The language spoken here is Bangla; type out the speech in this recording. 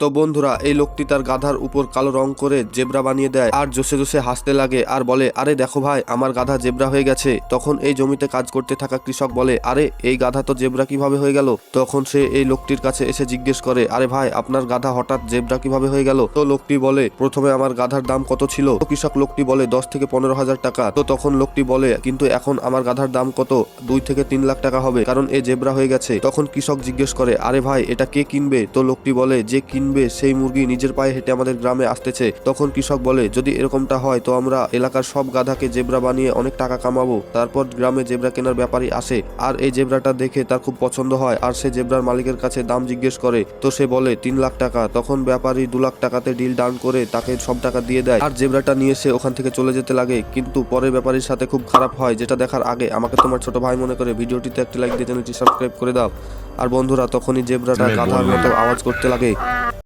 তো বন্ধুরা, এই লোকটি তার গাধার উপর কালো রং করে জেব্রা বানিয়ে দেয় আর জোসে জোসে হাসতে লাগে আর বলে, আরে দেখো ভাই, আমার গাধা জেব্রা হয়ে গেছে। তখন এই জমিতে কাজ করতে থাকা কৃষক বলে, আরে এই গাধা তো জেব্রা কিভাবে হয়ে গেল? তখন সে এই লোকটির কাছে এসে জিজ্ঞেস করে, আরে ভাই, আপনার গাধা হঠাৎ জেব্রা কিভাবে হয়ে গেল? তো লোকটি বলে, প্রথমে আমার গাধার দাম কত ছিল? তো কৃষক লোকটি বলে 10 থেকে 15,000 টাকা। তো তখন লোকটি বলে, কিন্তু এখন আমার গাধার দাম কত? 2 থেকে 3 লাখ টাকা হবে, কারণ এ জেব্রা হয়ে গেছে। তখন কৃষক জিজ্ঞেস করে, আরে ভাই, এটা কে কিনবে? তো লোকটি বলে, যে কিনবে সেই মুরগি নিজের পায়ে হেঁটে আমাদের গ্রামে আসতেছে। তখন কৃষক বলে, যদি এরকমটা হয় তো আমরা এলাকার সব গাধাকে জেব্রা বানিয়ে অনেক টাকা কামাবো। তারপর গ্রামে জেব্রা কেনার ব্যাপারী আসে আর এই জেব্রাটা দেখে তার খুব পছন্দ হয় আর সে জেব্রার মালিকের কাছে দাম জিজ্ঞেস করে। তো সে বলে 3 লাখ টাকা। তখন ব্যাপারী 2 লাখ টাকাতে ডিল ডান করে তাকে সব টাকা দিয়ে দেয় আর জেব্রাটা নিয়ে সে ওখান থেকে চলে যেতে লাগে। কিন্তু পরে ব্যাপারীর সাথে খুব খারাপ হয়, যেটা দেখার আগে আমাকে তোমার ছোট ভাই মনে করে ভিডিওটিতে একটা লাইক দিয়ে চ্যানেলটি সাবস্ক্রাইব করে দাও। আর বন্ধুরা, তখনই জেব্রাটা গাধার মতো আওয়াজ করতে লাগে।